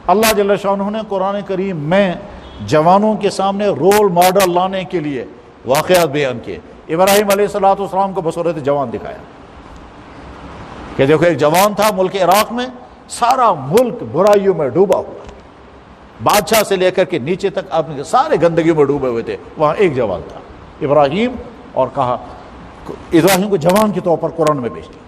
اللہ جل شانہ نے قرآن کریم میں جوانوں کے سامنے رول ماڈل لانے کے لیے واقعات بیان کیے۔ ابراہیم علیہ السلام کو بصورت جوان دکھایا کہ دیکھو ایک جوان تھا ملک عراق میں، سارا ملک برائیوں میں ڈوبا ہوا، بادشاہ سے لے کر کے نیچے تک آپ نے سارے گندگیوں میں ڈوبے ہوئے تھے، وہاں ایک جوان تھا ابراہیم، اور کہا ابراہیم کو جوان کے طور پر قرآن میں پیش کیا۔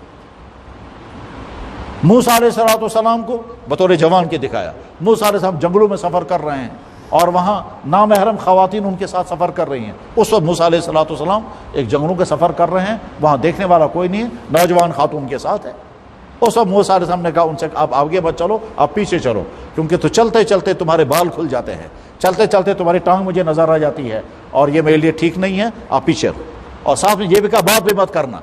موسیٰ علیہ السلام کو بطور جوان کے دکھایا۔ موسیٰ علیہ السلام جنگلوں میں سفر کر رہے ہیں اور وہاں نامحرم خواتین ان کے ساتھ سفر کر رہی ہیں۔ اس وقت موسیٰ علیہ السلام ایک جنگلوں کے سفر کر رہے ہیں، وہاں دیکھنے والا کوئی نہیں ہے، نوجوان خاتون کے ساتھ ہے۔ اس وقت موسیٰ علیہ السلام نے کہا ان سے آپ آگے مت چلو، آپ پیچھے چلو، کیونکہ تو چلتے چلتے تمہارے بال کھل جاتے ہیں، چلتے چلتے تمہاری ٹانگ مجھے نظر آ جاتی ہے، اور یہ میرے لیے ٹھیک نہیں ہے، آپ پیچھے رہو۔ اور صاحب نے یہ بھی کہا بات بھی مت کرنا۔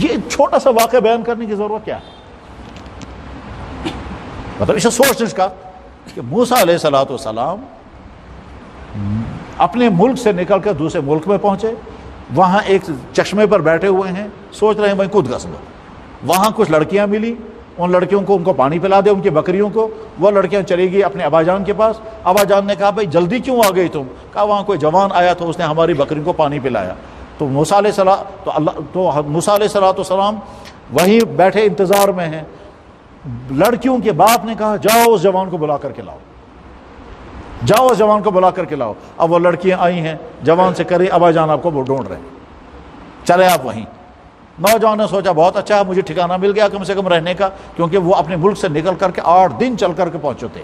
یہ چھوٹا سا واقعہ بیان کرنے کی ضرورت کیا ہے؟ مطلب اسے سوچنے کا کہ موسیٰ علیہ السلام اپنے ملک سے نکل کر دوسرے ملک میں پہنچے، وہاں ایک چشمے پر بیٹھے ہوئے ہیں، سوچ رہے ہیں میں کود گھس لوں۔ وہاں کچھ لڑکیاں ملی، ان لڑکیوں کو ان کو پانی پلا دے، ان کی بکریوں کو۔ وہ لڑکیاں چلی گئی اپنے ابا جان کے پاس۔ ابا جان نے کہا بھائی جلدی کیوں آ گئی تم؟ کہا وہاں کوئی جوان آیا تو اس نے ہماری بکریوں کو پانی پلایا۔ تو موسیٰ علیہ السلام وہیں بیٹھے انتظار میں ہیں۔ لڑکیوں کے باپ نے کہا جاؤ اس جوان کو بلا کر کے لاؤ، جاؤ اس جوان کو بلا کر کے لاؤ۔ اب وہ لڑکیاں آئی ہیں، جوان سے کرے ابا جان آپ کو وہ ڈھونڈ رہے ہیں، چلے آپ وہیں۔ نوجوان نے سوچا بہت اچھا مجھے ٹھکانہ مل گیا کم سے کم رہنے کا، کیونکہ وہ اپنے ملک سے نکل کر کے 8 دن چل کر کے پہنچے تھے۔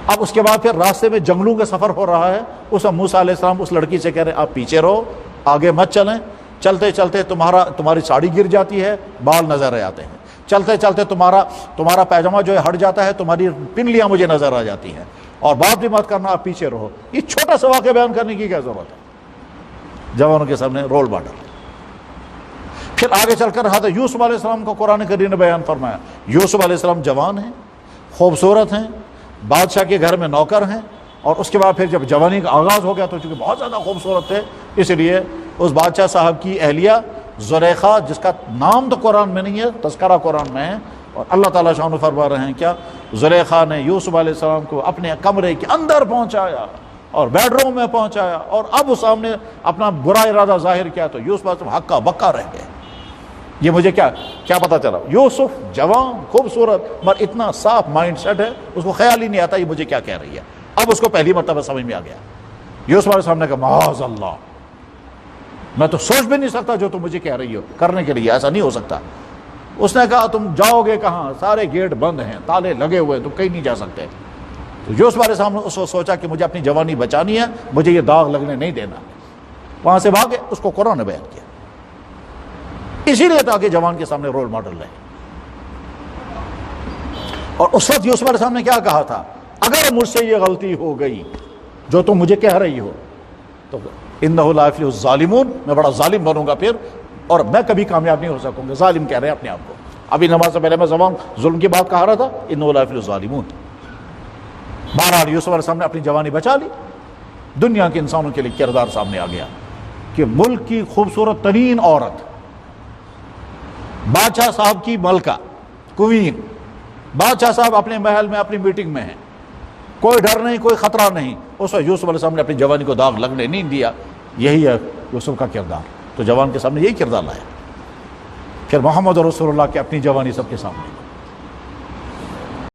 اب اس کے بعد پھر راستے میں جنگلوں کا سفر ہو رہا ہے۔ اس میں موسیٰ علیہ السلام اس لڑکی سے کہہ رہے ہیں آپ پیچھے رہو، آگے مت چلیں، چلتے چلتے تمہاری ساڑی گر جاتی ہے، بال نظر آتے ہیں، چلتے چلتے تمہارا پیجامہ جو ہے ہٹ جاتا ہے، تمہاری پنڈلیاں مجھے نظر آ جاتی ہیں، اور بات بھی مت کرنا، آپ پیچھے رہو۔ یہ چھوٹا سا واقعہ بیان کرنے کی کیا ضرورت ہے؟ جوانوں کے سامنے رول ماڈل۔ پھر آگے چل کر حضرت یوسف علیہ السلام کو قرآن کریم نے بیان فرمایا۔ یوسف علیہ السلام جوان ہیں، خوبصورت ہیں، بادشاہ کے گھر میں نوکر ہیں، اور اس کے بعد پھر جب جوانی کا آغاز ہو گیا تو چونکہ بہت زیادہ خوبصورت تھے، اس لیے اس بادشاہ صاحب کی اہلیہ زلیخا، جس کا نام تو قرآن میں نہیں ہے، تذکرہ قرآن میں ہے، اور اللہ تعالیٰ شان فرما رہے ہیں کیا زلیخا نے یوسف علیہ السلام کو اپنے کمرے کے اندر پہنچایا اور بیڈ روم میں پہنچایا، اور اب اس سامنے اپنا برا ارادہ ظاہر کیا تو یوسف علیہ السلام ہکا بکا رہ گئے۔ یہ مجھے کیا پتا چلا؟ یوسف جوان خوبصورت مگر اتنا صاف مائنڈ سیٹ ہے، اس کو خیال ہی نہیں آتا یہ مجھے کیا کہہ رہی ہے۔ اب اس کو پہلی مرتبہ سمجھ میں آ گیا۔ یوسف علیہ السلام نے کہا معاذ اللہ، میں تو سوچ بھی نہیں سکتا جو تم مجھے کہہ رہی ہو کرنے کے لیے، ایسا نہیں ہو سکتا۔ اس نے کہا تم جاؤ گے کہاں؟ سارے گیٹ بند ہیں، تالے لگے ہوئے، تم کہیں نہیں جا سکتے۔ تو یوسف علیہ السلام نے اس کو سوچا کہ مجھے اپنی جوانی بچانی ہے، مجھے یہ داغ لگنے نہیں دینا، وہاں سے بھاگے۔ اس کو قرآن نے بیان کیا، اسی لیے تاکہ جوان کے سامنے رول ماڈل رہے۔ اور اس وقت یوسف علیہ السلام نے کیا کہا تھا؟ اگر مجھ سے یہ غلطی ہو گئی جو تم مجھے کہہ رہی ہو تو انہ لا یفلح الظالمون، میں بڑا ظالم بنوں گا پھر، اور میں کبھی کامیاب نہیں ہو سکوں گا۔ ظالم کہہ رہے ہیں اپنے آپ کو۔ ابھی نماز سے پہلے میں زبان ظلم کی بات کہا رہا تھا، انہ لا یفلح الظالمون۔ بہرحال یوسف علیہ السلام نے اپنی جوانی بچا لی۔ دنیا کے انسانوں کے لیے کردار سامنے آ گیا کہ ملک کی خوبصورت ترین عورت، بادشاہ صاحب کی ملکہ، کوئین، بادشاہ صاحب اپنے محل میں اپنی میٹنگ میں ہیں، کوئی ڈر نہیں، کوئی خطرہ نہیں۔ اس وقت یوسف علیہ السلام نے اپنی جوانی کو داغ لگنے نہیں دیا۔ یہی ہے یوسف کا کردار، تو جوان کے سامنے یہی کردار لایا۔ پھر محمد رسول اللہ کی اپنی جوانی سب کے سامنے۔